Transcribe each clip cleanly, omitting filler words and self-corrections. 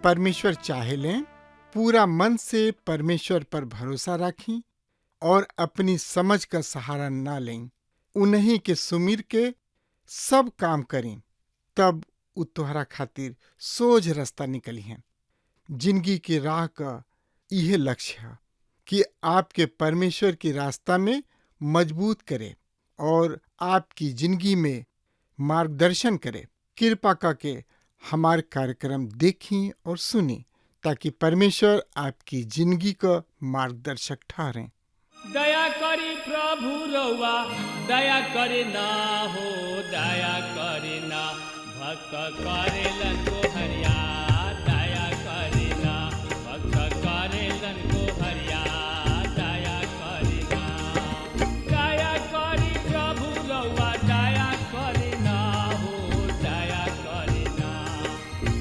परमेश्वर चाहे लें, पूरा मन से परमेश्वर पर भरोसा रखें और अपनी समझ का सहारा ना लें। उन्हीं के सुमिर के सब काम करें, तब उ तोहरा खातिर सोझ रास्ता निकली है। जिंदगी की राह का यह लक्ष्य है कि आपके परमेश्वर की रास्ता में मजबूत करे और आपकी जिंदगी में मार्गदर्शन करे। कृपा करके हमारे कार्यक्रम देखें और सुनें ताकि परमेश्वर आपकी जिंदगी का मार्गदर्शक ठहरें। दया करी प्रभु रउआ, दया करे ना हो, दया करे ना। भक्त करेलन को हरिया, दया करे ना। भक्त करेलन को हरिया, दया करे ना। दया करी प्रभु रउआ, दया करे ना हो, दया करे ना।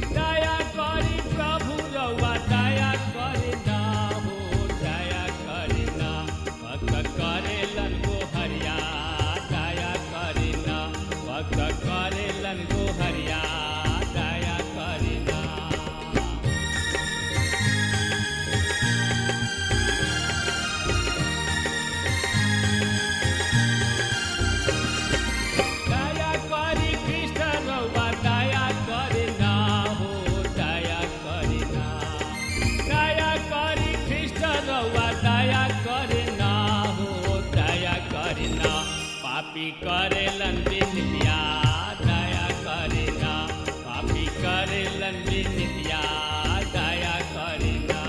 दया करी प्रभु रउआ, दया करे ना हो, दया करे ना। भक्त करेलन को हरिया, दया करे ना। भक्त करेलन को हरिया, दया करे ना। दया करी कृष्ण रउआ, दया करे ना हो, दया करे ना। दया करी कृष्ण रउआ, दया करे ना हो, दया करे ना। पापी करेलन बिनतिया, दया करे ना। पापी करेलन बिनतिया, दया करे ना।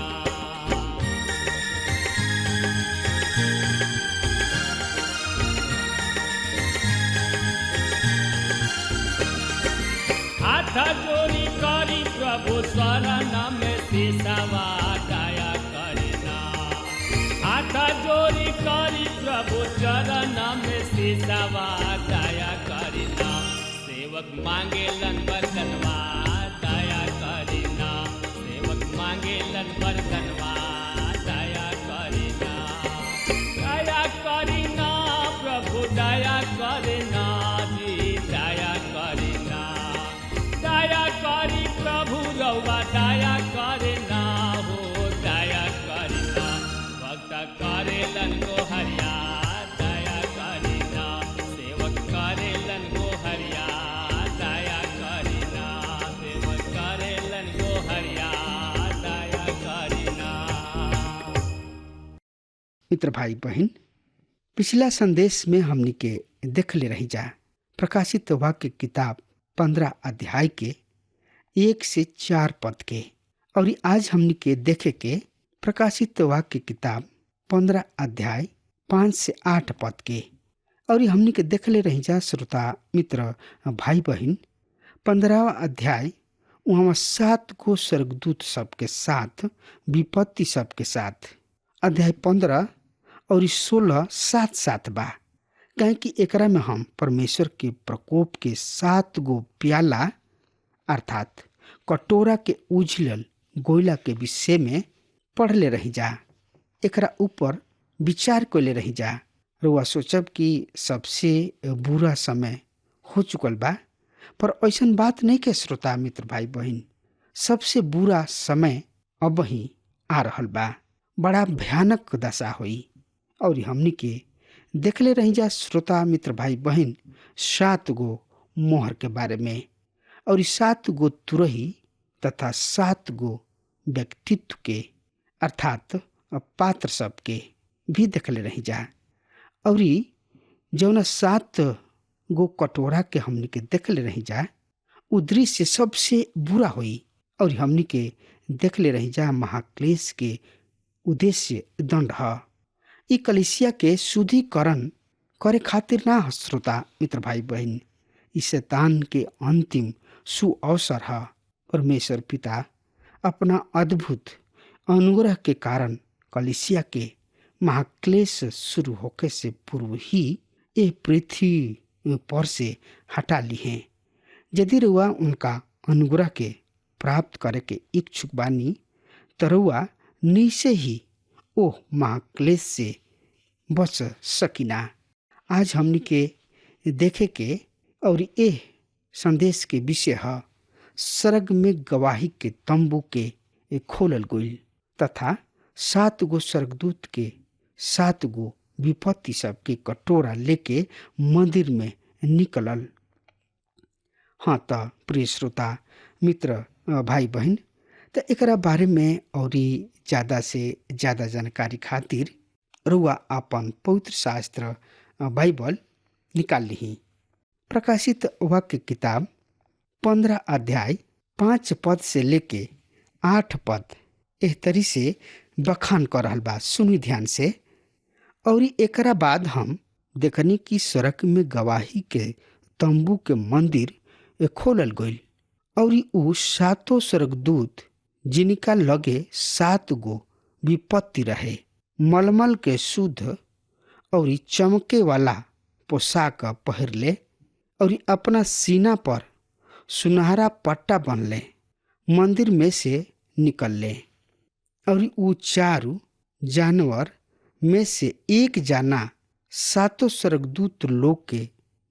हाथ जोड़ी करी प्रभु शरण में सिसवा, दया करे ना। हाथ जोड़ी करी प्रभु चरण में सिसवा, दया करे ना। सेवक मांगेलन बरतनवा, दया करे ना। सेवक मांगेलन बरतनवा, दया करे ना। दया करे ना प्रभु, दया करे ना जी, दया करे ना। दया करी प्रभु रउआ, दया करे ना हो, दया करे ना। भक्त करेलन को हरिया, दया करे ना। सेवक करेलन को हरिया, दया करे ना। सेवक करेलन को हरिया, दया करे ना। मित्र भाई बहन, पिछला संदेश में हमनी के देख ले रही जा प्रकाशित वाक्य किताब 15 अध्याय के 1 से 4 पद के, और आज हमनी के देखे के प्रकाशित वाक्य किताब 15 अध्याय 5 से 8 पद के। और हमनी के देख ले रही जा श्रोता मित्र भाई बहन, 15वां अध्याय वहाँ 7 गो स्वर्गदूत सबके साथ, विपत्ति सबके साथ। अध्याय 15 और 16 साथ साथ बा, काहे कि एकरा में हम परमेश्वर के प्रकोप के 7 गो प्याला अर्थात कटोरा के उजलल गोइला के विषय में पढ़ ले रही जा। एकरा ऊपर विचार कर ले रही जा। रुआ सोचब कि सबसे बुरा समय हो चुकल बा, पर ऐसन बात नहीं के श्रोता मित्र भाई बहन। सबसे बुरा समय अब ही आ रहल बा, बड़ा भयानक दशा हुई। और हमनी के देखले रही जा श्रोता मित्र भाई बहन 7 गो मोहर के बारे में, और 7 गो तुरही तथा 7 गो व्यक्तित्व के अर्थात पात्र सब के भी देखले रही जा। और जौना 7 गो कटोरा के हमनी के देखले रही जा, उ दृश्य सबसे बुरा हुई। और हमनी के देखले रही जा महाक्लेश के उद्देश्य दंड है। ई कलिसिया के शुद्धिकरण करे खातिर ना श्रोता मित्र भाई बहन, इस शैतान के अंतिम सुअवसर है। परमेश्वर पिता अपना अद्भुत अनुग्रह के कारण कलीसिया के महाक्लेश शुरू होके से पूर्व ही ये पृथ्वी पर से हटा ली हैं। यदि रुआ उनका अनुग्रह के प्राप्त करे के इच्छुक बानी तो रुआ निश्चय ही ओह महाक्लेश से बच सकिना। आज हमनी के देखे के और ये संदेश के विषय है स्वर्ग में गवाही के तंबू के खोलल गईल तथा 7 गो स्वर्गदूत के 7 गो विपत्ति सब के कटोरा लेके मंदिर में निकलल। हाँ तो प्रिय श्रोता मित्र भाई बहन, तो एकरा बारे में और ज्यादा से ज्यादा जानकारी खातिर रुआ अपन पवित्र शास्त्र बाइबल निकाल ली। प्रकाशित वाक्य किताब 15 अध्याय 5 पद से लेके 8 पद एह तरी से बखान कर रहल बा। सुनी ध्यान से। और एकरा बाद हम देखनी कि स्वर्ग में गवाही के तंबू के मंदिर खोलल गईल और उ 7 स्वर्गदूत जिनका लगे 7 गो विपत्ति रहे मलमल के शुद्ध और चमके वाला पोशाक पहिरले और अपना सीना पर सुनहरा पट्टा बनले मंदिर में से निकलले। और उ 4 जानवर में से एक जाना 7 स्वर्गदूत लोग के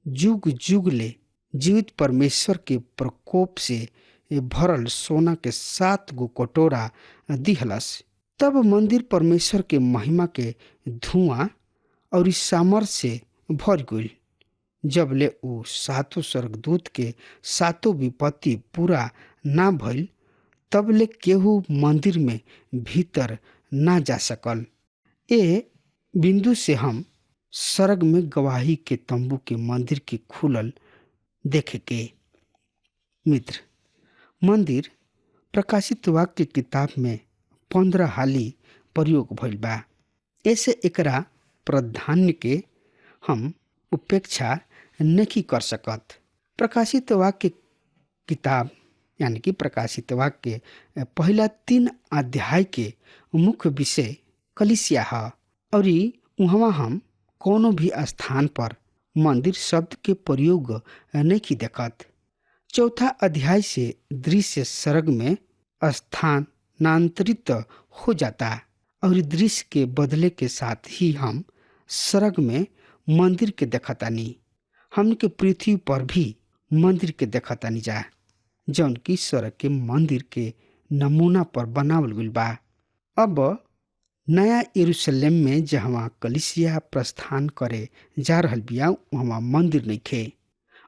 जुग जुग ले जीवित परमेश्वर के प्रकोप से भरल सोना के 7 गो कटोरा दिहलस। तब मंदिर परमेश्वर के महिमा के धुआं और सामर्थ से भर गईल। जब ले उ 7 स्वर्गदूत के 7 विपत्ति पूरा ना भइल तब ले केहू मंदिर में भीतर ना जा सकल। ए बिंदु से हम स्वर्ग में गवाही के तंबू के मंदिर के खुलल देखे के। मित्र, मंदिर प्रकाशित वाक्य किताब में 15 हाली प्रयोग भइल बा। ऐसे एकरा प्राधान्य के हम उपेक्षा नहीं कर सकत। प्रकाशित वाक्य किताब यानी कि प्रकाशित वाक्य पहला 3 अध्याय के मुख्य विषय कलीसिया है और वहाँ हम कोनो भी स्थान पर मंदिर शब्द के प्रयोग नहीं देखत। चौथा अध्याय से दृश्य स्वर्ग में स्थानांतरित हो जाता और दृश्य के बदले के साथ ही हम स्वर्ग में मंदिर के देखतानी। हमन के पृथ्वी पर भी मंदिर के देखतानी जा जौन की स्वर्ग के मंदिर के नमूना पर बनावल गइल बा। अब नया यरूशलेम में जहाँ कलीसिया प्रस्थान करे जा रहल बिया वहाँ मंदिर नइखे।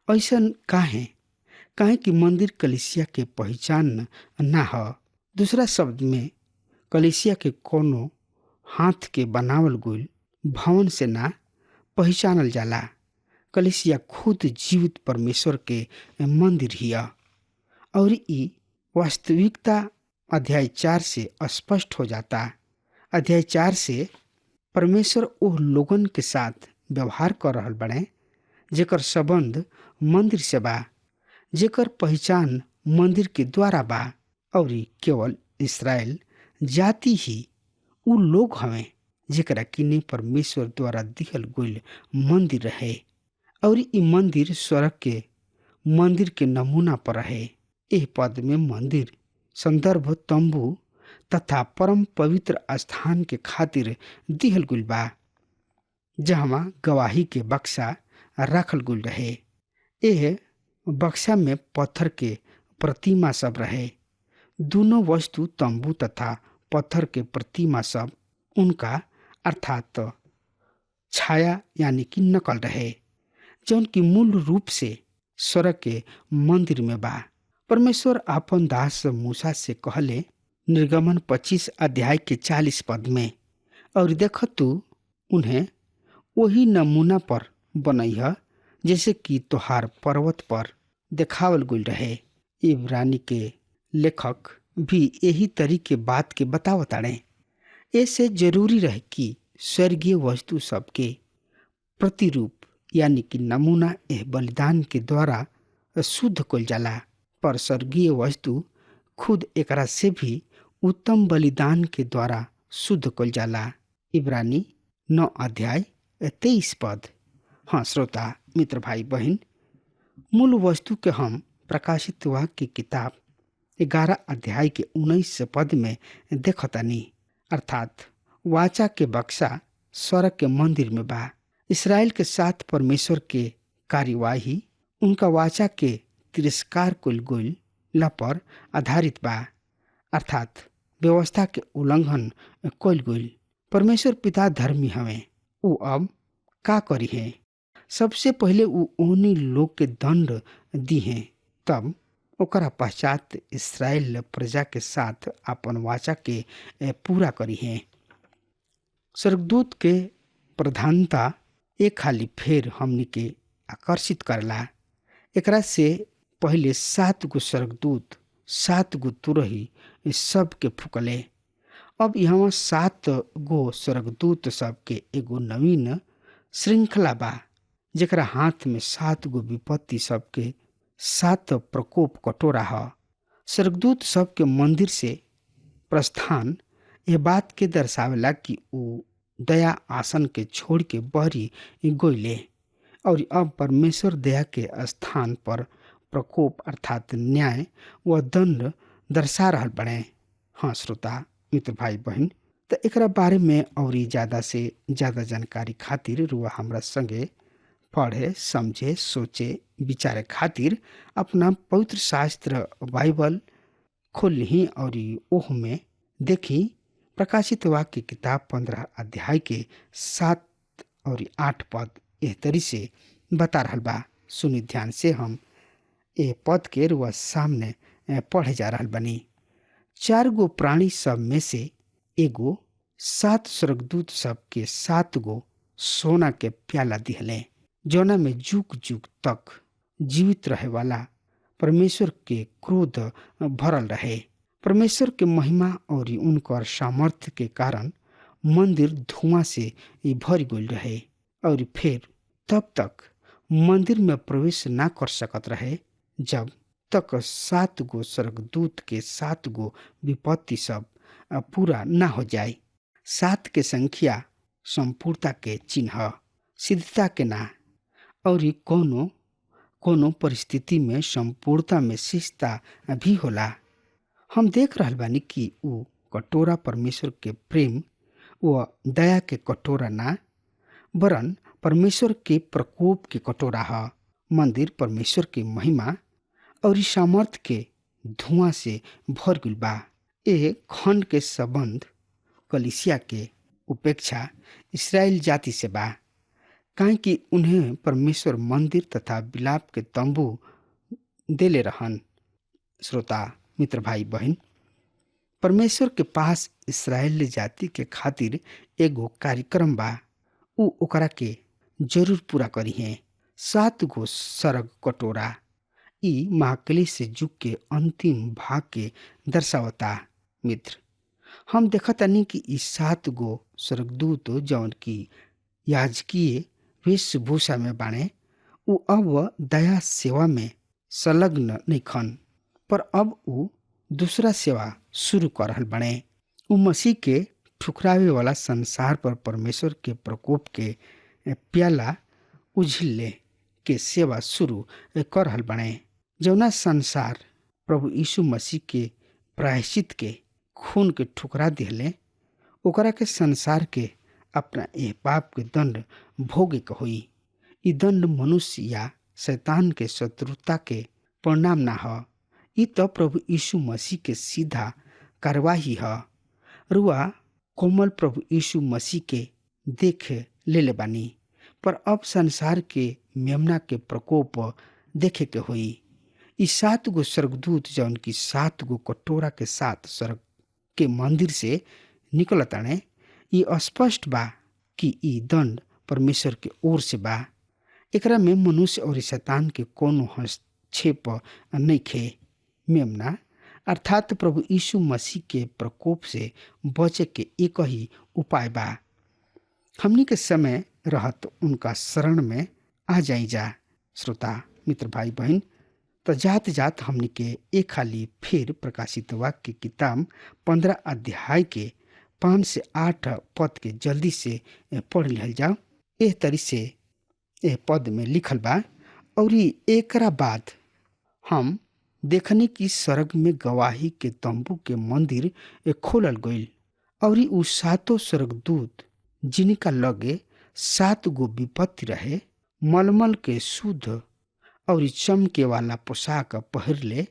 ऐसन काहे कि मंदिर कलीसिया के पहचान ना ह। दूसरा शब्द में कलीसिया के कोनो हाथ के बनावल गइल भवन से ना पहचानल जाला। कलीसिया खुद जीवित परमेश्वर के मंदिर हिया और ई वास्तविकता अध्याय 4 से स्पष्ट हो जाता। अध्याय 4 से परमेश्वर ओह लोगन के साथ व्यवहार कर रहल बने जेकर संबंध मंदिर से बा, जेकर पहचान मंदिर के द्वारा बा और केवल इस्राएल जाति ही उ लोग हवे जेकरा किने परमेश्वर द्वारा दिहल गइल मंदिर रहे और ई मंदिर स्वर्ग के मंदिर के नमूना पर रहे। एह पद में मंदिर संदर्भ तंबू तथा परम पवित्र स्थान के खातिर दिहल गइल बा जहाँ गवाही के बक्सा रखल गइल रहे। एह बक्सा में पत्थर के प्रतिमा सब रहे। दोनों वस्तु तंबू तथा पत्थर के प्रतिमा सब उनका अर्थात छाया यानी कि नकल रहे जौन की मूल रूप से स्वर्ग के मंदिर में बा। परमेश्वर आपन दास मूसा से कहले निर्गमन 25 अध्याय के 40 पद में, और देख तू उन्हें वही नमूना पर बनैह जैसे कि तोहार पर्वत पर देखावल गइल रहे। इब्रानी के लेखक भी यही तरीके बात के बतावताड़े। ऐसे जरूरी रहे कि स्वर्गीय वस्तु सबके प्रतिरूप यानी कि नमूना एह बलिदान के द्वारा शुद्ध कइल जाला, पर स्वर्गीय वस्तु खुद एकरा से भी उत्तम बलिदान के द्वारा शुद्ध कइल जाला। इब्रानी 9 अध्याय 23 पद। हाँ श्रोता मित्र भाई बहन, मूल वस्तु के हम प्रकाशित वाक्य की किताब 11 अध्याय के 19 पद में देखतानी, अर्थात वाचा के बक्सा स्वर्ग के मंदिर में बा। इसराइल के साथ परमेश्वर के कार्यवाही उनका वाचा के तिरस्कार कुल गुल पर आधारित बा, अर्थात व्यवस्था के उल्लंघन कइल गुल। परमेश्वर पिता धर्मी हवे, उ अब का करी है? सबसे पहले उ ओहनी लोग के दंड दी है, तब ओकरा पश्चात इसराइल प्रजा के साथ अपन वाचा के पूरा करी है। स्वर्गदूत के प्रधानता एक खाली फेर हमनी के आकर्षित करला। एकरा से पहले 7 गो स्वर्गदूत 7 गो तुरही सब के फुकले। अब यहाँ 7 गो स्वर्गदूत सब के एगो नवीन श्रृंखला बा, जेकरा हाथ में 7 गो विपत्ति सब के 7 प्रकोप कटोरा ह। स्वर्गदूत सब के मंदिर से प्रस्थान यह बात के दर्शावेला कि उ दया आसन के छोड़ के बहरी गोइले और अब परमेश्वर दया के स्थान पर प्रकोप अर्थात न्याय व दंड दर्शा रहल बने। हाँ श्रोता मित्र भाई बहन, तो एकरा बारे में और ज्यादा से ज्यादा जानकारी खातिर रुआ हमरा संगे पढ़े, समझे, सोचे, विचारे खातिर अपना पवित्र शास्त्र बाइबल खोल ली और ओह में देखी प्रकाशित वाक्य की किताब 15 अध्याय के 7 और 8 पद एह तरी से बता रहल बा। सुनी ध्यान से, हम ए पद के रुआ सामने पढ़े जा रहल बनी। 4 गो प्राणी सब में से एगो 7 स्वर्गदूत सब के 7 गो सोना के प्याला दिहले, जौना में जुग जुग तक जीवित रहे वाला परमेश्वर के क्रोध भरल रहे। परमेश्वर के महिमा और उनकर सामर्थ्य के कारण मंदिर धुआं से भर गइल रहे और फिर तब तक मंदिर में प्रवेश ना कर सकत रहे जब तक 7 गो स्वर्गदूत के 7 गो विपत्ति सब पूरा ना हो जाए। 7 के संख्या संपूर्णता के चिन्ह, सिद्धता के ना, और कोनो परिस्थिति में संपूर्णता में शिष्टता भी होला। हम देख रहल बानी कि उ कटोरा परमेश्वर के प्रेम व दया के कटोरा ना, वरन परमेश्वर के प्रकोप के कटोरा ह। मंदिर परमेश्वर के महिमा और सामर्थ के धुआं से भर गइल बा। ए खंड के संबंध कलीसिया के उपेक्षा इस्राएल जाति से बा, काहे कि उन्हें परमेश्वर मंदिर तथा विलाप के तंबू देले रहन। श्रोता मित्र भाई बहन, परमेश्वर के पास इस्राएल जाति के खातिर एगो कार्यक्रम बा, उ ओकरा के जरूर पूरा करी है। 7 गो सरग कटोरा ई महाक्लेश से युग के अंतिम भाग के दर्शावता। मित्र, हम देखतानी कि ई 7 गो स्वर्गदूत जौन की याजकीय वेशभूषा में बाणे, उ अब दया सेवा में संलग्न नइखन, पर अब उ दूसरा सेवा शुरू कर रहल बाणे। उ मसीह के ठुकरावे वाला संसार पर परमेश्वर के प्रकोप के प्याला उझिले के सेवा शुरू कर रहल बाणे, जौना संसार प्रभु यीशु मसीह के प्रायश्चित के खून के ठुकरा दिहले, ओकरा के संसार के अपना एह पाप के दंड भोगे के होई। ई दंड मनुष्य या शैतान के शत्रुता के परिणाम ना ह, ई तो प्रभु यीशु मसीह के सीधा कार्यवाही ह। रुआ कोमल प्रभु यीशु मसीह के देख लेले बानी, पर अब संसार के मेमना के प्रकोप देखे के होई। ई 7 गो स्वर्गदूत जौन की 7 गो कटोरा के साथ स्वर्ग के मंदिर से निकलताने, ई स्पष्ट बा कि ई दंड परमेश्वर के ओर से बा। एकरा में मनुष्य और शैतान के कोनो हस्तक्षेप नइखे। मेमना अर्थात प्रभु यीशु मसीह के प्रकोप से बचे के एक ही उपाय बा, हमनी के समय रहत उनका शरण में आ जाई जा। श्रोता मित्र भाई बहन, तो जात जात हमनी के एक खाली फिर प्रकाशित वाक्य की किताब 15 अध्याय के 5 से 8 पद के जल्दी से पढ़ लिहल जाओ। एह तरी से एह पद में लिखल बा, और एकरा बाद हम देखने की स्वर्ग में गवाही के तंबू के मंदिर खोलल गईल, और उ 7 स्वर्गदूत जिनका लगे 7 गो विपत्ति रहे, मलमल के शुद्ध और चमके वाला पोशाक पहर ले,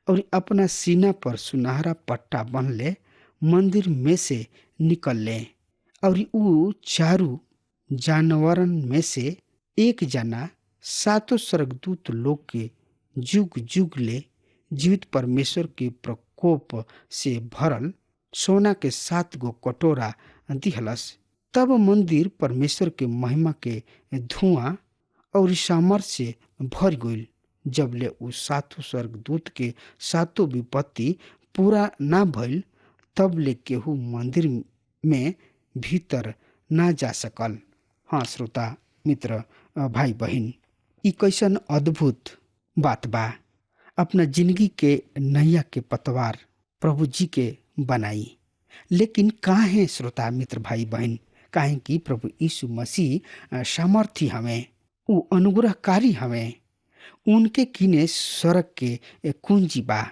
और अपना सीना पर सुनहरा पट्टा बन ले, मंदिर में से निकल ले। और उ चारू जानवरन में से एक जना 7 स्वर्गदूत लोग के जुग जुग ले जीवित परमेश्वर के प्रकोप से भरल सोना के 7 गो कटोरा दिहलस। तब मंदिर परमेश्वर के महिमा के धुआं और सामर्थ से भर गईल। जब ले उ 7 स्वर्गदूत के 7 विपत्ति पूरा ना भइल, तब ले केहू मंदिर में भीतर ना जा सकल। हाँ श्रोता मित्र भाई बहन, ई कैसन अद्भुत बात बा। अपना जिंदगी के नैया के पतवार प्रभु जी के बनाई, लेकिन काहे श्रोता मित्र भाई बहन, काहे कि प्रभु यीशु मसीह सामर्थी हमें, उ अनुग्रहकारी हमें। उनके किने स्वर्ग के कुंजी बा,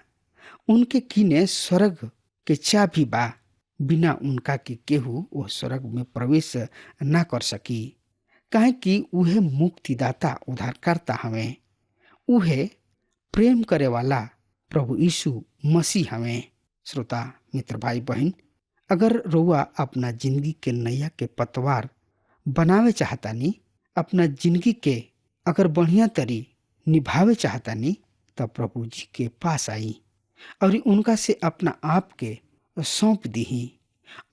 उनके किने स्वर्ग के चाबी बा। बिना उनका के केहू वो स्वर्ग में प्रवेश ना कर सकी, काहे कि उहे मुक्तिदाता उद्धारकर्ता हमें, उहे प्रेम करे वाला प्रभु यीशु मसीह हमें। श्रोता मित्र भाई बहन, अगर रउआ अपना जिंदगी के नैया के पतवार बनावे चाहतानी, अपना जिंदगी के अगर बढ़िया तरी निभावे चाहतानी, तब प्रभु जी के पास आई और उनका से अपना आप के सौंप दीही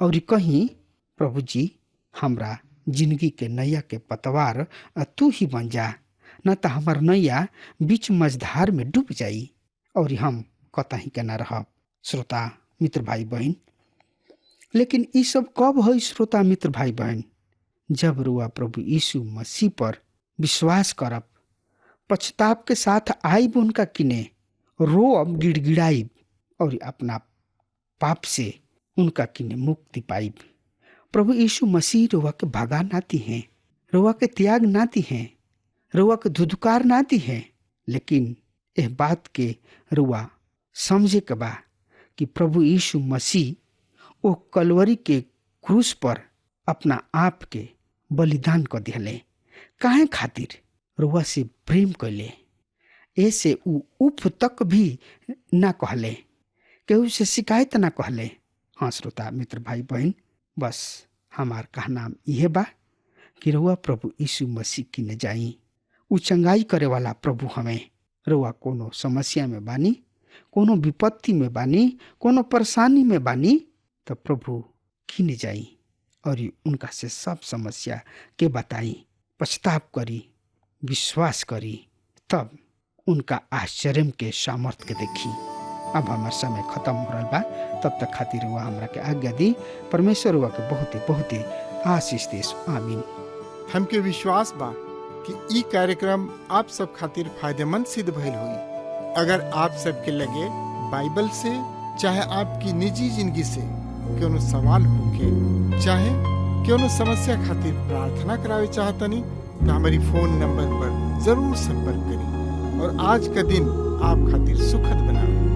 और कहीं, प्रभु जी हमरा जिंदगी के नैया के पतवार तू ही बन जा, न तो हमार नैया बीच मझधार में डूब जाई और हम कतही के न रहब। श्रोता मित्र भाई बहन, लेकिन ये सब कब है श्रोता मित्र भाई बहन? जब रुआ प्रभु यीशु मसीह पर विश्वास करब, पछताप के साथ आइब उनका किने, रोब गिड़गिड़ाइब और अपना पाप से उनका किने मुक्ति पाइब। प्रभु यीशु मसीह रुआ के भगा नाती हैं, रुआ के त्याग नाती हैं, रुआ के धुधकार नाती हैं, लेकिन यह बात के रुआ समझे के बा कि प्रभु यीशु मसीह वो कलवरी के क्रूस पर अपना आप के बलिदान कर दिले। काहे खातिर? रुआ से प्रेम कैले, ऐसे उ उफ तक भी ना कहले, केहू से शिकायत ना कहले। हाँ श्रोता मित्र भाई बहन, बस हमार कहना यह बा कि रुआ प्रभु यीशु मसीह की न जाई। उ चंगाई करे वाला प्रभु हमें। रुआ कोनो समस्या में बानी, कोनो विपत्ति में बानी, कोनो परेशानी में बानी, तब प्रभु की न जाई और उनका से सब समस्या के बताई, पछताप करी, विश्वास करी, तब उनका आश्चर्य के सामर्थ्य के देखी। अब हमार समय खत्म हो रहा बा, तब तक खातिर हुआ हमरा के आज्ञा दी। परमेश्वर हुआ के बहुत ही आशीष देश। आमीन। हमके विश्वास बा कि ई कार्यक्रम आप सब खातिर फायदेमंद सिद्ध भइल हुई। अगर आप सबके लगे बाइबल से चाहे आपकी निजी जिंदगी से कोनो सवाल होके, चाहे कोनो समस्या खातिर प्रार्थना करावे चाहतनी, तो हमारी फोन नंबर पर जरूर संपर्क करें और आज का दिन आप खातिर सुखद बनाएं।